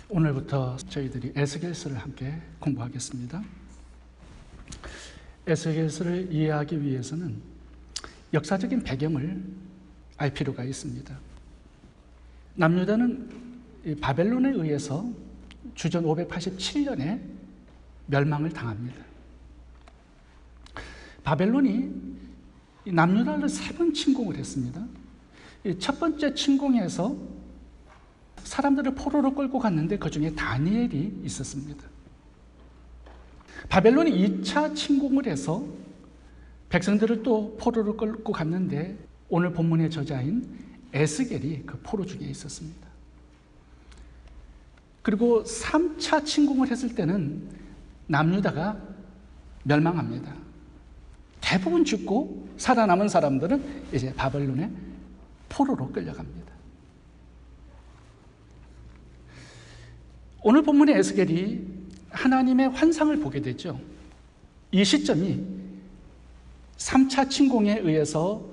오늘부터 저희들이 에스겔서를 함께 공부하겠습니다. 에스겔서를 이해하기 위해서는 역사적인 배경을 알 필요가 있습니다. 남유다는 바벨론에 의해서 주전 587년에 멸망을 당합니다. 바벨론이 남유다를 3번 침공을 했습니다. 첫 번째 침공에서 사람들을 포로로 끌고 갔는데 그 중에 다니엘이 있었습니다. 바벨론이 2차 침공을 해서 백성들을 또 포로로 끌고 갔는데 오늘 본문의 저자인 에스겔이 그 포로 중에 있었습니다. 그리고 3차 침공을 했을 때는 남유다가 멸망합니다. 대부분 죽고 살아남은 사람들은 이제 바벨론의 포로로 끌려갑니다. 오늘 본문의 에스겔이 하나님의 환상을 보게 되죠. 이 시점이 3차 침공에 의해서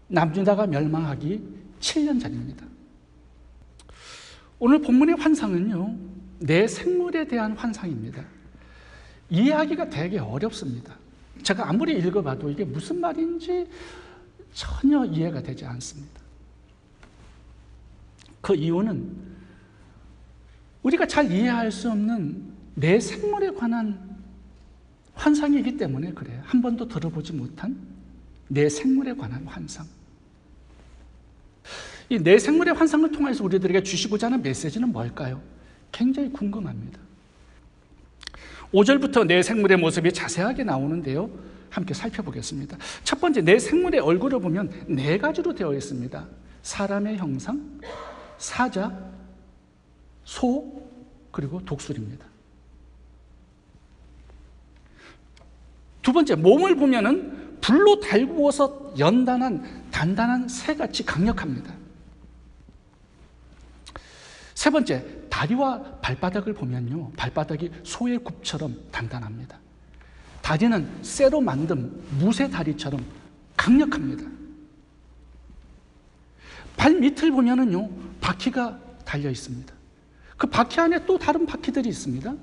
남유다가 멸망하기 7년 전입니다. 오늘 본문의 환상은요, 내 생물에 대한 환상입니다. 이해하기가 되게 어렵습니다. 제가 아무리 읽어봐도 이게 무슨 말인지 전혀 이해가 되지 않습니다. 그 이유는 우리가 잘 이해할 수 없는 내 생물에 관한 환상이기 때문에 그래요. 한 번도 들어보지 못한 내 생물에 관한 환상. 이 내 생물의 환상을 통해서 우리들에게 주시고자 하는 메시지는 뭘까요? 굉장히 궁금합니다. 5절부터 내 생물의 모습이 자세하게 나오는데요. 함께 살펴보겠습니다. 첫 번째, 내 생물의 얼굴을 보면 4가지로 되어 있습니다. 사람의 형상, 사자, 소, 그리고 독수리입니다. 두 번째, 몸을 보면은 불로 달구어서 연단한 단단한 새같이 강력합니다. 세 번째, 다리와 발바닥을 보면요, 발바닥이 소의 굽처럼 단단합니다. 다리는 쇠로 만든 무쇠 다리처럼 강력합니다. 발 밑을 보면은요, 바퀴가 달려 있습니다. 그 바퀴 안에 또 다른 바퀴들이 있습니다.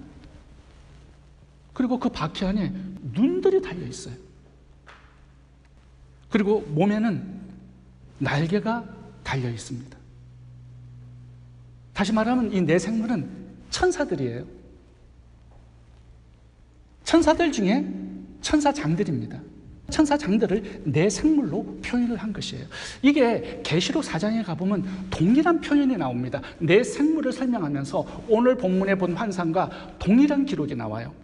그리고 그 바퀴 안에 눈들이 달려 있어요. 그리고 몸에는 날개가 달려 있습니다. 다시 말하면 이 네 생물은 천사들이에요. 천사들 중에 천사장들입니다. 천사장들을 네 생물로 표현을 한 것이에요. 이게 계시록 4장에 가보면 동일한 표현이 나옵니다. 네 생물을 설명하면서 오늘 본문에 본 환상과 동일한 기록이 나와요.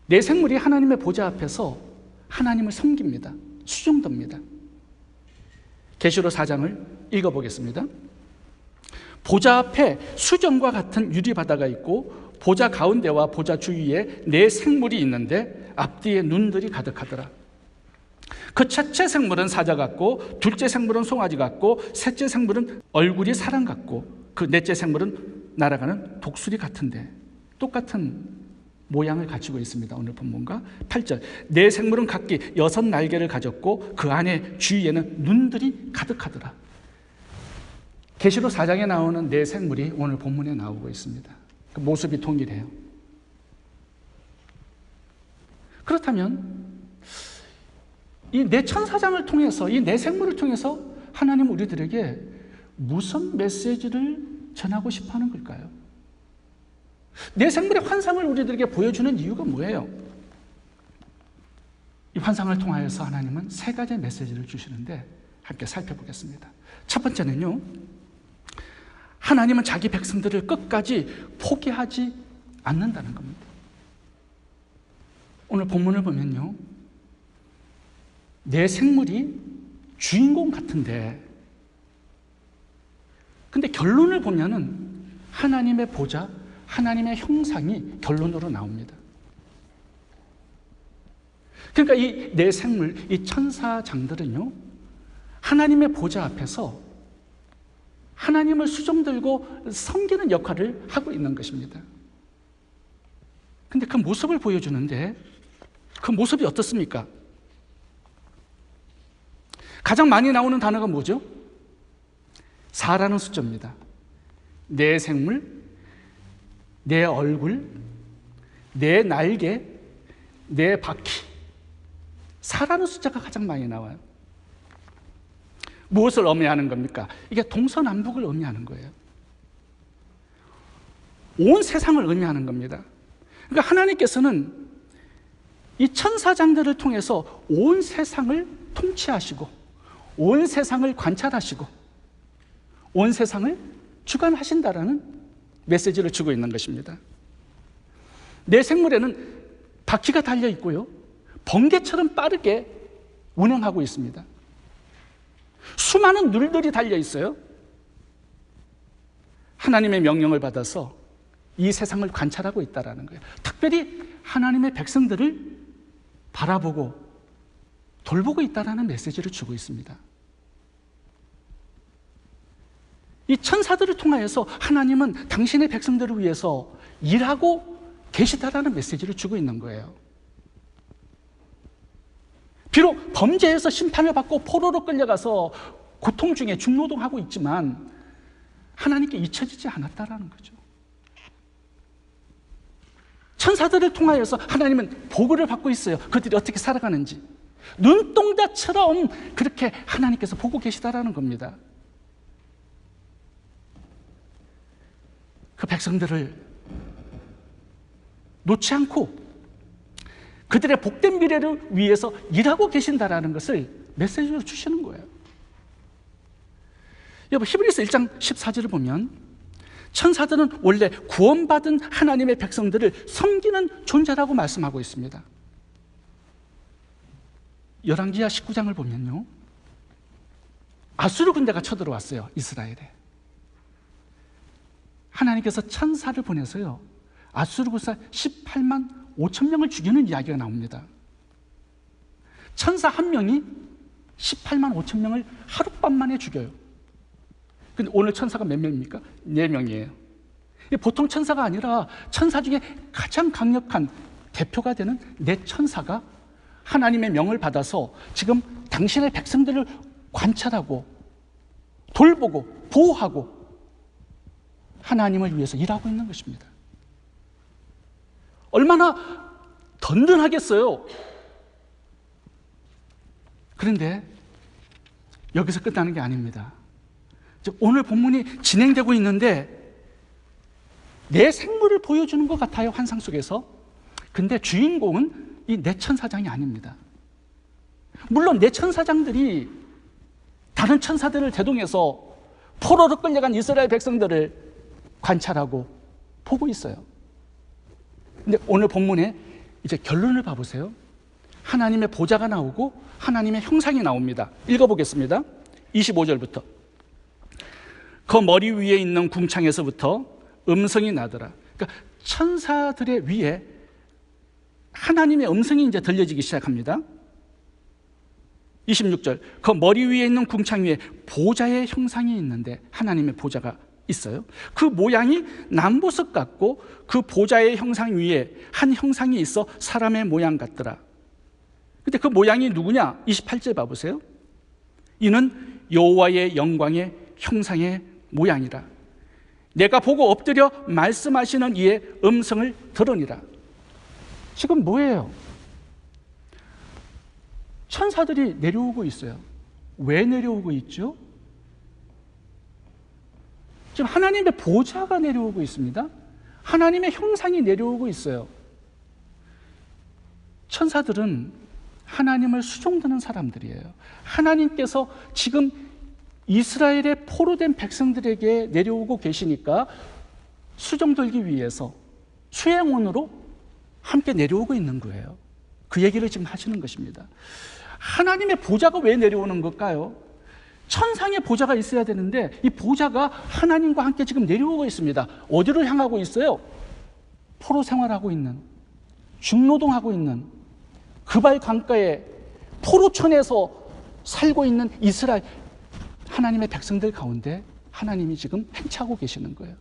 네 생물이 하나님의 보좌 앞에서 하나님을 섬깁니다. 수종듭니다. 계시록 4장을 읽어보겠습니다. 보좌 앞에 수정과 같은 유리바다가 있고 보좌 가운데와 보좌 주위에 네 생물이 있는데 앞뒤에 눈들이 가득하더라. 그 첫째 생물은 사자 같고 둘째 생물은 송아지 같고 셋째 생물은 얼굴이 사람 같고 그 넷째 생물은 날아가는 독수리 같은데 똑같은 모양을 가지고 있습니다. 오늘 본문과 8절, 네 생물은 각기 6 날개를 가졌고 그 안에 주위에는 눈들이 가득하더라. 계시록 4장에 나오는 네 생물이 오늘 본문에 나오고 있습니다. 그 모습이 동일해요. 그렇다면 이 네 천사장을 통해서, 이 네 생물을 통해서 하나님은 우리들에게 무슨 메시지를 전하고 싶어 하는 걸까요? 네 생물의 환상을 우리들에게 보여주는 이유가 뭐예요? 이 환상을 통하여서 하나님은 3가지의 메시지를 주시는데 함께 살펴보겠습니다. 첫 번째는요, 하나님은 자기 백성들을 끝까지 포기하지 않는다는 겁니다. 오늘 본문을 보면요, 내 생물이 주인공 같은데, 근데 결론을 보면은 하나님의 보좌, 하나님의 형상이 결론으로 나옵니다. 그러니까 이 내 생물, 이 천사장들은요, 하나님의 보좌 앞에서 하나님을 수종들고 섬기는 역할을 하고 있는 것입니다. 근데 그 모습을 보여주는데 그 모습이 어떻습니까? 가장 많이 나오는 단어가 뭐죠? 4라는 숫자입니다. 내 생물, 내 얼굴, 내 날개, 내 바퀴. 4라는 숫자가 가장 많이 나와요. 무엇을 의미하는 겁니까? 이게 동서남북을 의미하는 거예요. 온 세상을 의미하는 겁니다. 그러니까 하나님께서는 이 천사장들을 통해서 온 세상을 통치하시고 온 세상을 관찰하시고 온 세상을 주관하신다라는 메시지를 주고 있는 것입니다. 내 생물에는 바퀴가 달려 있고요, 번개처럼 빠르게 운행하고 있습니다. 수많은 눌들이 달려 있어요. 하나님의 명령을 받아서 이 세상을 관찰하고 있다는 거예요. 특별히 하나님의 백성들을 바라보고 돌보고 있다는 메시지를 주고 있습니다. 이 천사들을 통하여서 하나님은 당신의 백성들을 위해서 일하고 계시다라는 메시지를 주고 있는 거예요. 비록 범죄해서 심판을 받고 포로로 끌려가서 고통 중에 중노동하고 있지만 하나님께 잊혀지지 않았다라는 거죠. 천사들을 통하여서 하나님은 보고를 받고 있어요. 그들이 어떻게 살아가는지 눈동자처럼 그렇게 하나님께서 보고 계시다라는 겁니다. 그 백성들을 놓지 않고 그들의 복된 미래를 위해서 일하고 계신다라는 것을 메시지로 주시는 거예요. 여러분, 히브리서 1장 14절을 보면 천사들은 원래 구원받은 하나님의 백성들을 섬기는 존재라고 말씀하고 있습니다. 열왕기하 19장을 보면요, 아수르 군대가 쳐들어왔어요, 이스라엘에. 하나님께서 천사를 보내서요, 아수르 군사 18만 5천 명을 죽이는 이야기가 나옵니다. 천사 한 명이 18만 5천 명을 하룻밤 만에 죽여요. 근데 오늘 천사가 몇 명입니까? 4명이에요. 보통 천사가 아니라 천사 중에 가장 강력한 대표가 되는 4천사가 하나님의 명을 받아서 지금 당신의 백성들을 관찰하고 돌보고 보호하고 하나님을 위해서 일하고 있는 것입니다. 얼마나 든든하겠어요. 그런데 여기서 끝나는 게 아닙니다. 오늘 본문이 진행되고 있는데 내 생물을 보여주는 것 같아요, 환상 속에서. 근데 주인공은 이 4천사장이 아닙니다. 물론 4천사장들이 다른 천사들을 대동해서 포로로 끌려간 이스라엘 백성들을 관찰하고 보고 있어요. 근데 오늘 본문에 이제 결론을 봐보세요. 하나님의 보좌가 나오고 하나님의 형상이 나옵니다. 읽어보겠습니다. 25절부터. 그 머리 위에 있는 궁창에서부터 음성이 나더라. 그러니까 천사들의 위에 하나님의 음성이 이제 들려지기 시작합니다. 26절. 그 머리 위에 있는 궁창 위에 보좌의 형상이 있는데, 하나님의 보좌가 있어요. 그 모양이 남보석 같고 그 보좌의 형상 위에 한 형상이 있어 사람의 모양 같더라. 근데 그 모양이 누구냐? 28절 봐보세요. 이는 여호와의 영광의 형상의 모양이라. 내가 보고 엎드려 말씀하시는 이의 음성을 들으니라. 지금 뭐예요? 천사들이 내려오고 있어요. 왜 내려오고 있죠? 지금 하나님의 보좌가 내려오고 있습니다. 하나님의 형상이 내려오고 있어요. 천사들은 하나님을 수종드는 사람들이에요. 하나님께서 지금 이스라엘의 포로된 백성들에게 내려오고 계시니까 수종들기 위해서 수행원으로 함께 내려오고 있는 거예요. 그 얘기를 지금 하시는 것입니다. 하나님의 보좌가 왜 내려오는 걸까요? 천상의 보좌가 있어야 되는데 이 보좌가 하나님과 함께 지금 내려오고 있습니다. 어디로 향하고 있어요? 포로 생활하고 있는, 중노동하고 있는, 그발 강가에 포로촌에서 살고 있는 이스라엘 하나님의 백성들 가운데 하나님이 지금 행차하고 계시는 거예요.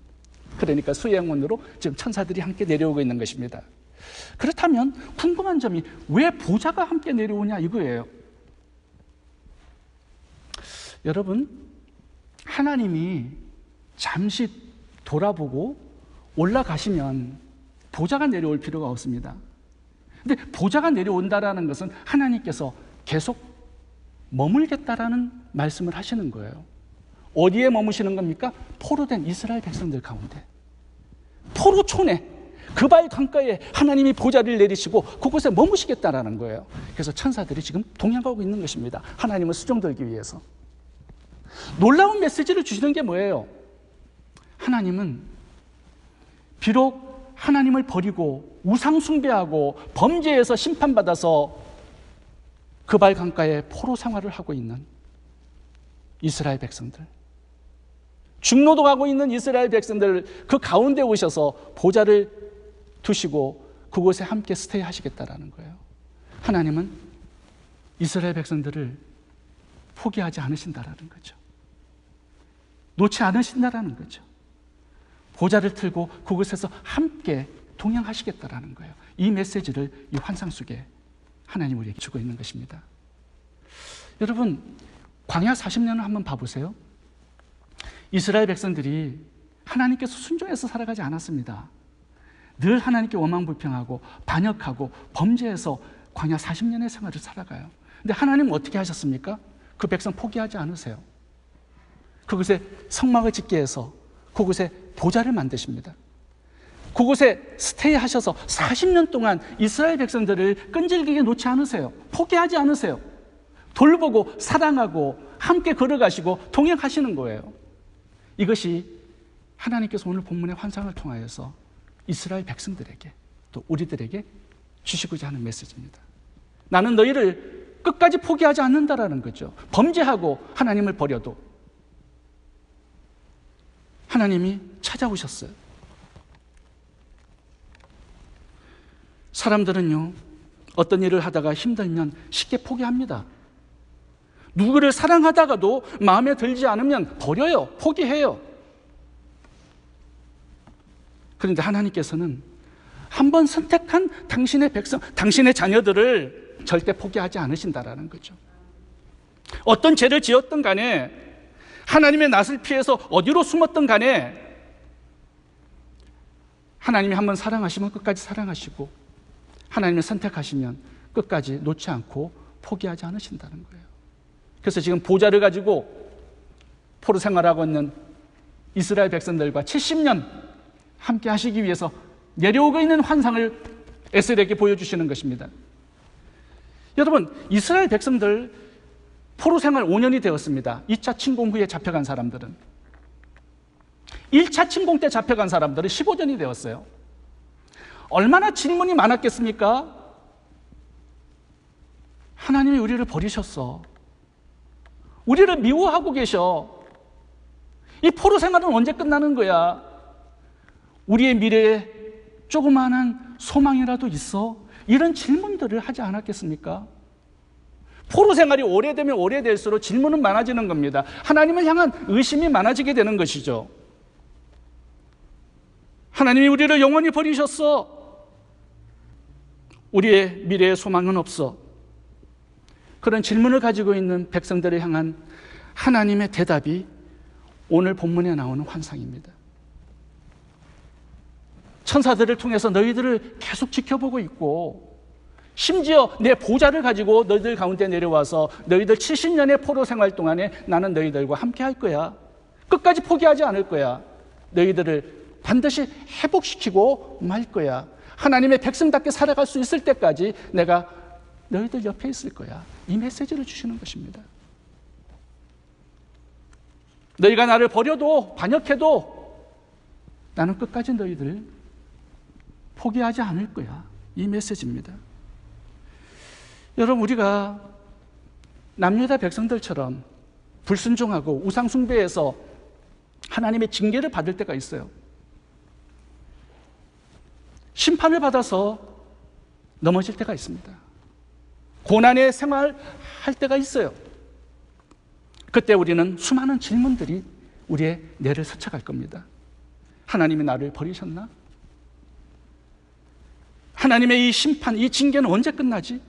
그러니까 수행원으로 지금 천사들이 함께 내려오고 있는 것입니다. 그렇다면 궁금한 점이 왜 보좌가 함께 내려오냐 이거예요. 여러분, 하나님이 잠시 돌아보고 올라가시면 보좌가 내려올 필요가 없습니다. 근데 보좌가 내려온다라는 것은 하나님께서 계속 머물겠다라는 말씀을 하시는 거예요. 어디에 머무시는 겁니까? 포로된 이스라엘 백성들 가운데. 포로촌에, 그발 강가에 하나님이 보좌를 내리시고 그곳에 머무시겠다라는 거예요. 그래서 천사들이 지금 동행하고 있는 것입니다. 하나님을 수종들기 위해서. 놀라운 메시지를 주시는 게 뭐예요? 하나님은 비록 하나님을 버리고 우상 숭배하고 범죄에서 심판받아서 그발 강가에 포로 생활을 하고 있는 이스라엘 백성들, 중노동하고 있는 이스라엘 백성들 그 가운데 오셔서 보좌를 두시고 그곳에 함께 스테이 하시겠다라는 거예요. 하나님은 이스라엘 백성들을 포기하지 않으신다라는 거죠. 놓지 않으신다라는 거죠. 보좌를 틀고 그곳에서 함께 동행하시겠다라는 거예요. 이 메시지를 이 환상 속에 하나님 우리에게 주고 있는 것입니다. 여러분, 광야 40년을 한번 봐보세요. 이스라엘 백성들이 하나님께서 순종해서 살아가지 않았습니다. 늘 하나님께 원망불평하고 반역하고 범죄해서 광야 40년의 생활을 살아가요. 근데 하나님은 어떻게 하셨습니까? 그 백성 포기하지 않으세요. 그곳에 성막을 짓게 해서 그곳에 보좌를 만드십니다. 그곳에 스테이 하셔서 40년 동안 이스라엘 백성들을 끈질기게 놓지 않으세요. 포기하지 않으세요. 돌보고 사랑하고 함께 걸어가시고 동행하시는 거예요. 이것이 하나님께서 오늘 본문의 환상을 통하여서 이스라엘 백성들에게 또 우리들에게 주시고자 하는 메시지입니다. 나는 너희를 끝까지 포기하지 않는다라는 거죠. 범죄하고 하나님을 버려도 하나님이 찾아오셨어요. 사람들은요, 어떤 일을 하다가 힘들면 쉽게 포기합니다. 누구를 사랑하다가도 마음에 들지 않으면 버려요. 포기해요. 그런데 하나님께서는 한번 선택한 당신의 백성, 당신의 자녀들을 절대 포기하지 않으신다라는 거죠. 어떤 죄를 지었든 간에, 하나님의 낯을 피해서 어디로 숨었든 간에 하나님이 한번 사랑하시면 끝까지 사랑하시고 하나님을 선택하시면 끝까지 놓지 않고 포기하지 않으신다는 거예요. 그래서 지금 보좌를 가지고 포로 생활하고 있는 이스라엘 백성들과 70년 함께 하시기 위해서 내려오고 있는 환상을 에스겔에게 보여주시는 것입니다. 여러분, 이스라엘 백성들 포로 생활 5년이 되었습니다. 2차 침공 후에 잡혀간 사람들은. 1차 침공 때 잡혀간 사람들은 15년이 되었어요. 얼마나 질문이 많았겠습니까? 하나님이 우리를 버리셨어. 우리를 미워하고 계셔. 이 포로 생활은 언제 끝나는 거야? 우리의 미래에 조그마한 소망이라도 있어? 이런 질문들을 하지 않았겠습니까? 포로 생활이 오래되면 오래될수록 질문은 많아지는 겁니다. 하나님을 향한 의심이 많아지게 되는 것이죠. 하나님이 우리를 영원히 버리셨어. 우리의 미래에 소망은 없어. 그런 질문을 가지고 있는 백성들을 향한 하나님의 대답이 오늘 본문에 나오는 환상입니다. 천사들을 통해서 너희들을 계속 지켜보고 있고, 심지어 내 보좌를 가지고 너희들 가운데 내려와서 너희들 70년의 포로 생활 동안에 나는 너희들과 함께 할 거야. 끝까지 포기하지 않을 거야. 너희들을 반드시 회복시키고 말 거야. 하나님의 백성답게 살아갈 수 있을 때까지 내가 너희들 옆에 있을 거야. 이 메시지를 주시는 것입니다. 너희가 나를 버려도 반역해도 나는 끝까지 너희들 포기하지 않을 거야. 이 메시지입니다. 여러분, 우리가 남유다 백성들처럼 불순종하고 우상 숭배해서 하나님의 징계를 받을 때가 있어요. 심판을 받아서 넘어질 때가 있습니다. 고난의 생활할 때가 있어요. 그때 우리는 수많은 질문들이 우리의 뇌를 스쳐갈 겁니다. 하나님이 나를 버리셨나? 하나님의 이 심판, 이 징계는 언제 끝나지?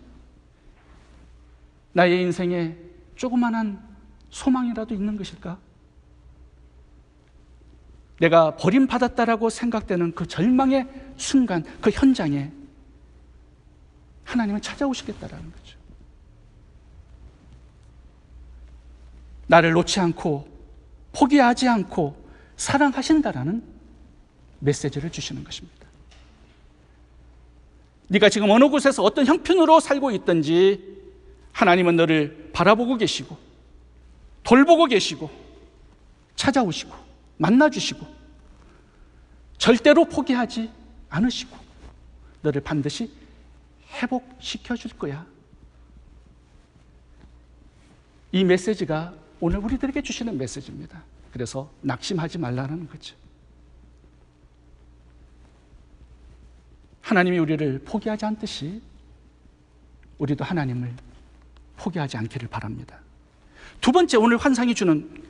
나의 인생에 조그만한 소망이라도 있는 것일까? 내가 버림받았다라고 생각되는 그 절망의 순간, 그 현장에 하나님은 찾아오시겠다라는 거죠. 나를 놓지 않고 포기하지 않고 사랑하신다라는 메시지를 주시는 것입니다. 네가 지금 어느 곳에서 어떤 형편으로 살고 있든지 하나님은 너를 바라보고 계시고 돌보고 계시고 찾아오시고 만나주시고 절대로 포기하지 않으시고 너를 반드시 회복시켜 줄 거야. 이 메시지가 오늘 우리들에게 주시는 메시지입니다. 그래서 낙심하지 말라는 거죠. 하나님이 우리를 포기하지 않듯이 우리도 하나님을 포기하지 않기를 바랍니다. 두 번째, 오늘 환상이 주는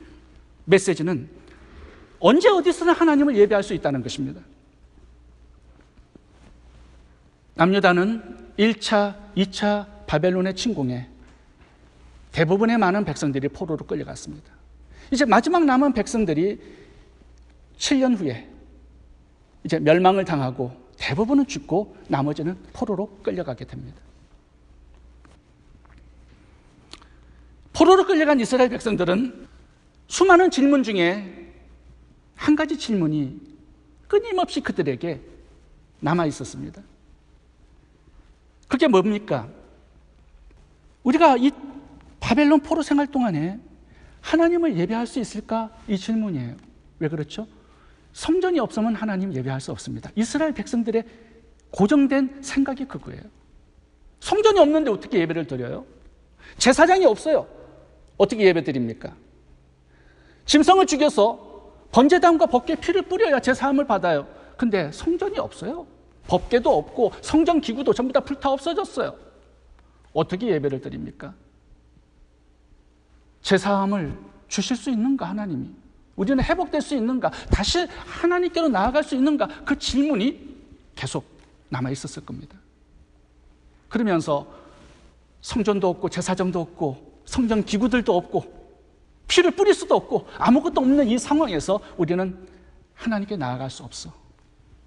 메시지는 언제 어디서나 하나님을 예배할 수 있다는 것입니다. 남유다는 1차, 2차 바벨론의 침공에 대부분의 많은 백성들이 포로로 끌려갔습니다. 이제 마지막 남은 백성들이 7년 후에 이제 멸망을 당하고 대부분은 죽고 나머지는 포로로 끌려가게 됩니다. 포로로 끌려간 이스라엘 백성들은 수많은 질문 중에 한 가지 질문이 끊임없이 그들에게 남아 있었습니다. 그게 뭡니까? 우리가 이 바벨론 포로 생활 동안에 하나님을 예배할 수 있을까? 이 질문이에요. 왜 그렇죠? 성전이 없으면 하나님 예배할 수 없습니다. 이스라엘 백성들의 고정된 생각이 그거예요. 성전이 없는데 어떻게 예배를 드려요? 제사장이 없어요. 어떻게 예배 드립니까? 짐승을 죽여서 번제단과 법궤 피를 뿌려야 제사함을 받아요. 근데 성전이 없어요. 법궤도 없고 성전 기구도 전부 다 불타 없어졌어요. 어떻게 예배를 드립니까? 제사함을 주실 수 있는가, 하나님이? 우리는 회복될 수 있는가? 다시 하나님께로 나아갈 수 있는가? 그 질문이 계속 남아 있었을 겁니다. 그러면서 성전도 없고 제사장도 없고 성전 기구들도 없고 피를 뿌릴 수도 없고 아무것도 없는 이 상황에서 우리는 하나님께 나아갈 수 없어.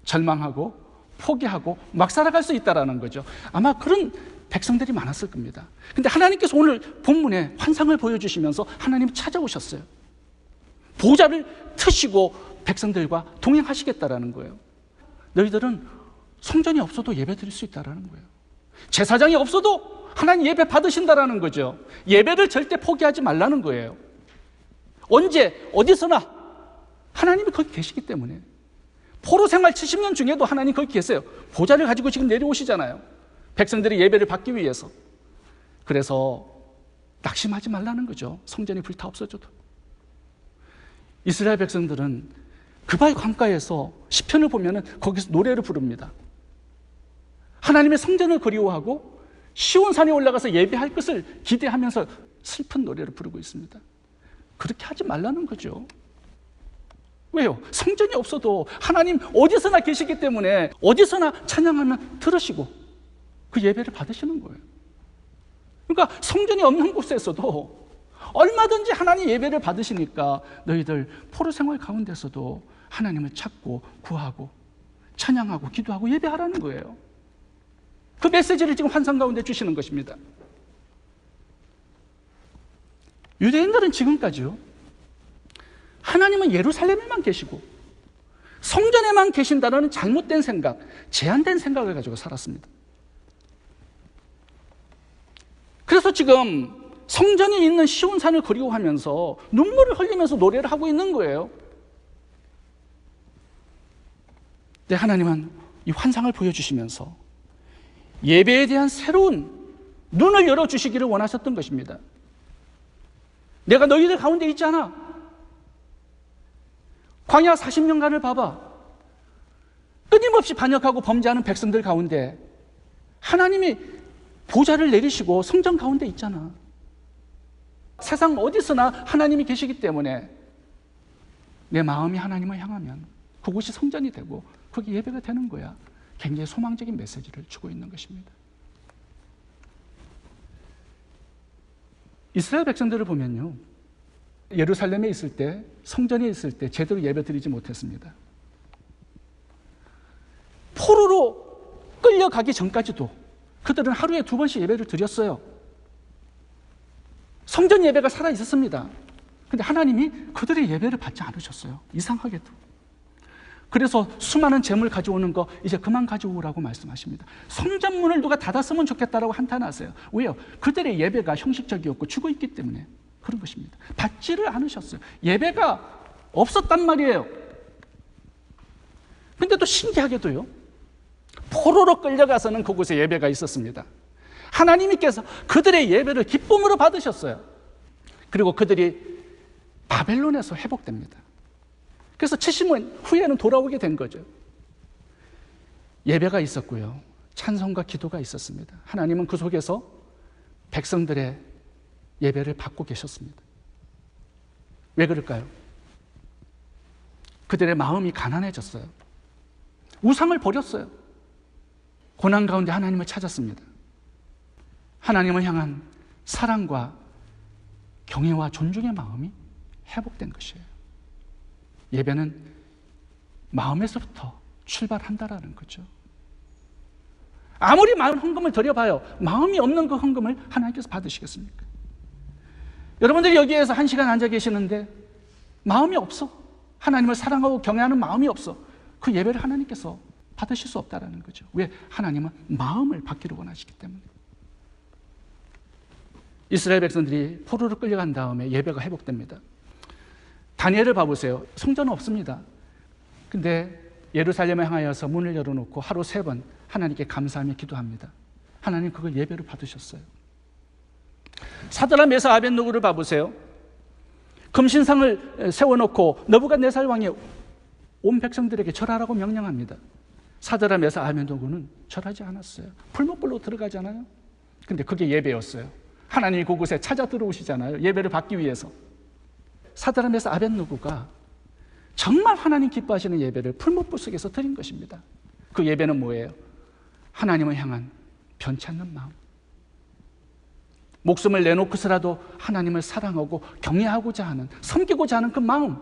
절망하고 포기하고 막 살아갈 수 있다는 거죠. 아마 그런 백성들이 많았을 겁니다. 근데 하나님께서 오늘 본문에 환상을 보여주시면서 하나님 찾아오셨어요. 보좌를 트시고 백성들과 동행하시겠다라는 거예요. 너희들은 성전이 없어도 예배 드릴 수 있다라는 거예요. 제사장이 없어도 하나님 예배 받으신다라는 거죠. 예배를 절대 포기하지 말라는 거예요. 언제 어디서나 하나님이 거기 계시기 때문에. 포로 생활 70년 중에도 하나님 거기 계세요. 보좌를 가지고 지금 내려오시잖아요. 백성들이 예배를 받기 위해서. 그래서 낙심하지 말라는 거죠. 성전이 불타 없어져도. 이스라엘 백성들은 그발 강가에서 시편을 보면은 거기서 노래를 부릅니다. 하나님의 성전을 그리워하고 시온산에 올라가서 예배할 것을 기대하면서 슬픈 노래를 부르고 있습니다. 그렇게 하지 말라는 거죠. 왜요? 성전이 없어도 하나님 어디서나 계시기 때문에 어디서나 찬양하면 들으시고 그 예배를 받으시는 거예요. 그러니까 성전이 없는 곳에서도 얼마든지 하나님 예배를 받으시니까 너희들 포로 생활 가운데서도 하나님을 찾고 구하고 찬양하고 기도하고 예배하라는 거예요. 그 메시지를 지금 환상 가운데 주시는 것입니다. 유대인들은 지금까지요, 하나님은 예루살렘에만 계시고 성전에만 계신다는 잘못된 생각, 제한된 생각을 가지고 살았습니다. 그래서 지금 성전이 있는 시온산을 그리워하면서 눈물을 흘리면서 노래를 하고 있는 거예요. 근데 하나님은 이 환상을 보여주시면서 예배에 대한 새로운 눈을 열어주시기를 원하셨던 것입니다. 내가 너희들 가운데 있잖아. 광야 40년간을 봐봐. 끊임없이 반역하고 범죄하는 백성들 가운데 하나님이 보좌를 내리시고 성전 가운데 있잖아. 세상 어디서나 하나님이 계시기 때문에 내 마음이 하나님을 향하면 그곳이 성전이 되고 거기 예배가 되는 거야. 굉장히 소망적인 메시지를 주고 있는 것입니다. 이스라엘 백성들을 보면요, 예루살렘에 있을 때, 성전에 있을 때 제대로 예배 드리지 못했습니다. 포로로 끌려가기 전까지도 그들은 하루에 2번씩 예배를 드렸어요. 성전 예배가 살아 있었습니다. 근데 하나님이 그들의 예배를 받지 않으셨어요. 이상하게도. 그래서 수많은 재물 가져오는 거 이제 그만 가져오라고 말씀하십니다. 성전문을 누가 닫았으면 좋겠다라고 한탄하세요. 왜요? 그들의 예배가 형식적이었고 죽어있기 때문에 그런 것입니다. 받지를 않으셨어요. 예배가 없었단 말이에요. 근데 또 신기하게도요, 포로로 끌려가서는 그곳에 예배가 있었습니다. 하나님께서 그들의 예배를 기쁨으로 받으셨어요. 그리고 그들이 바벨론에서 회복됩니다. 그래서 70년 후에는 돌아오게 된 거죠. 예배가 있었고요, 찬송과 기도가 있었습니다. 하나님은 그 속에서 백성들의 예배를 받고 계셨습니다. 왜 그럴까요? 그들의 마음이 가난해졌어요. 우상을 버렸어요. 고난 가운데 하나님을 찾았습니다. 하나님을 향한 사랑과 경외와 존중의 마음이 회복된 것이에요. 예배는 마음에서부터 출발한다라는 거죠. 아무리 많은 헌금을 드려봐요, 마음이 없는 그 헌금을 하나님께서 받으시겠습니까? 여러분들이 여기에서 1시간 앉아 계시는데 마음이 없어, 하나님을 사랑하고 경외하는 마음이 없어, 그 예배를 하나님께서 받으실 수 없다라는 거죠. 왜? 하나님은 마음을 받기를 원하시기 때문에. 이스라엘 백성들이 포로로 끌려간 다음에 예배가 회복됩니다. 다니엘을 봐보세요. 성전은 없습니다. 근데 예루살렘에 향하여서 문을 열어놓고 하루 3번 하나님께 감사하며 기도합니다. 하나님 그걸 예배로 받으셨어요. 사드락 메삭 아벳느고를 봐보세요. 금신상을 세워놓고 느부갓네살 왕이 온 백성들에게 절하라고 명령합니다. 사드락 메삭 아벳느고는 절하지 않았어요. 풀무불로 들어가잖아요. 근데 그게 예배였어요. 하나님이 그곳에 찾아 들어오시잖아요. 예배를 받기 위해서. 사드락 메삭 아벳느고가 정말 하나님 기뻐하시는 예배를 풀무불 속에서 드린 것입니다. 그 예배는 뭐예요? 하나님을 향한 변치 않는 마음, 목숨을 내놓고서라도 하나님을 사랑하고 경외하고자 하는, 섬기고자 하는 그 마음,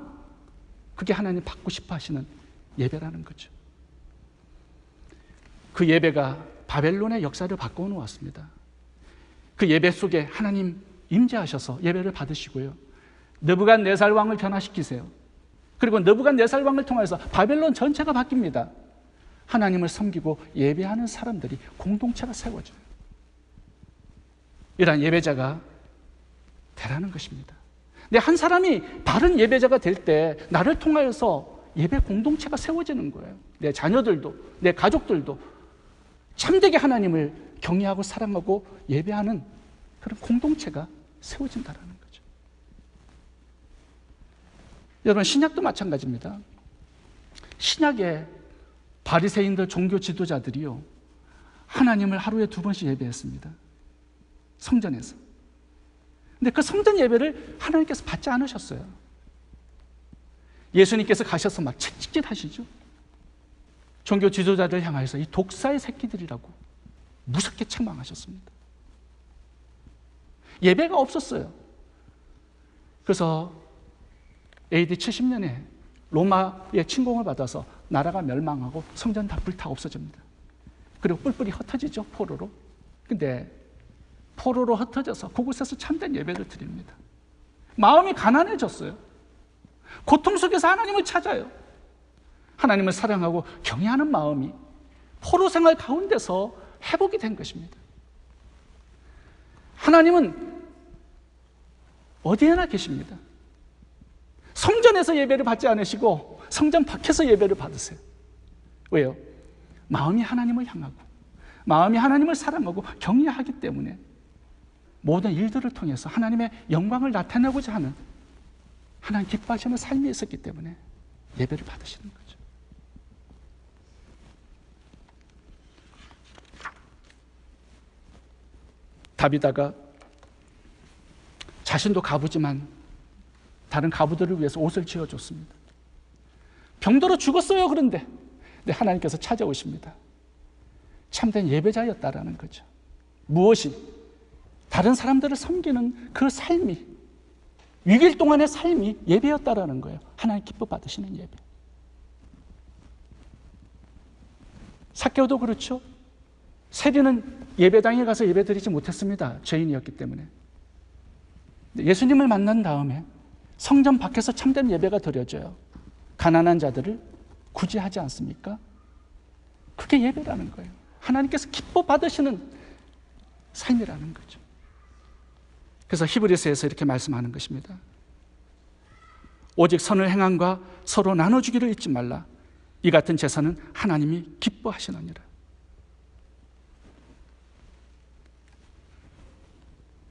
그게 하나님 받고 싶어 하시는 예배라는 거죠. 그 예배가 바벨론의 역사를 바꿔 놓았습니다. 그 예배 속에 하나님 임재하셔서 예배를 받으시고요, 느부갓네살 왕을 변화시키세요. 그리고 느부갓네살 왕을 통해서 바벨론 전체가 바뀝니다. 하나님을 섬기고 예배하는 사람들이 공동체가 세워져요. 이러한 예배자가 되라는 것입니다. 근데 한 사람이 바른 예배자가 될 때 나를 통하여서 예배 공동체가 세워지는 거예요. 내 자녀들도, 내 가족들도 참되게 하나님을 경외하고 사랑하고 예배하는 그런 공동체가 세워진다는 거죠. 여러분, 신약도 마찬가지입니다. 신약에 바리새인들, 종교 지도자들이요, 하나님을 하루에 2번씩 예배했습니다. 성전에서. 근데 그 성전 예배를 하나님께서 받지 않으셨어요. 예수님께서 가셔서 막 채찍질 하시죠. 종교 지도자들 향해서 이 독사의 새끼들이라고 무섭게 책망하셨습니다. 예배가 없었어요. 그래서 AD 70년에 로마의 침공을 받아서 나라가 멸망하고 성전 다 불타 없어집니다. 그리고 뿔뿔이 흩어지죠, 포로로. 근데 포로로 흩어져서 그곳에서 참된 예배를 드립니다. 마음이 가난해졌어요. 고통 속에서 하나님을 찾아요. 하나님을 사랑하고 경외하는 마음이 포로 생활 가운데서 회복이 된 것입니다. 하나님은 어디에나 계십니다. 성전에서 예배를 받지 않으시고 성전 밖에서 예배를 받으세요. 왜요? 마음이 하나님을 향하고 마음이 하나님을 사랑하고 경외하기 때문에 모든 일들을 통해서 하나님의 영광을 나타내고자 하는, 하나님 기뻐하시는 삶이 있었기 때문에 예배를 받으시는 거죠. 다비다가 자신도 가부지만 다른 가부들을 위해서 옷을 지어줬습니다. 병들어 죽었어요. 그런데 하나님께서 찾아오십니다. 참된 예배자였다라는 거죠. 무엇이? 다른 사람들을 섬기는 그 삶이 6일 동안의 삶이 예배였다라는 거예요. 하나님 기뻐 받으시는 예배. 삭개오도 그렇죠. 세리는 예배당에 가서 예배드리지 못했습니다. 죄인이었기 때문에. 예수님을 만난 다음에 성전 밖에서 참된 예배가 드려져요. 가난한 자들을 구제하지 않습니까? 그게 예배라는 거예요. 하나님께서 기뻐 받으시는 삶이라는 거죠. 그래서 히브리서에서 이렇게 말씀하는 것입니다. 오직 선을 행함과 서로 나눠주기를 잊지 말라. 이 같은 제사는 하나님이 기뻐하시느니라.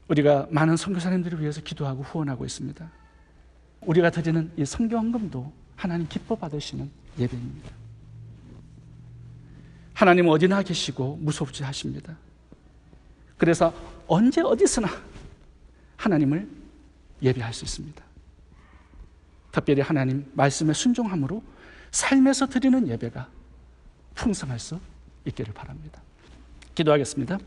우리가 많은 선교사님들을 위해서 기도하고 후원하고 있습니다. 우리가 드리는 이 선교헌금도 하나님 기뻐 받으시는 예배입니다. 하나님은 어디나 계시고 무섭지 하십니다. 그래서 언제 어디서나 하나님을 예배할 수 있습니다. 특별히 하나님 말씀에 순종함으로 삶에서 드리는 예배가 풍성할 수 있기를 바랍니다. 기도하겠습니다.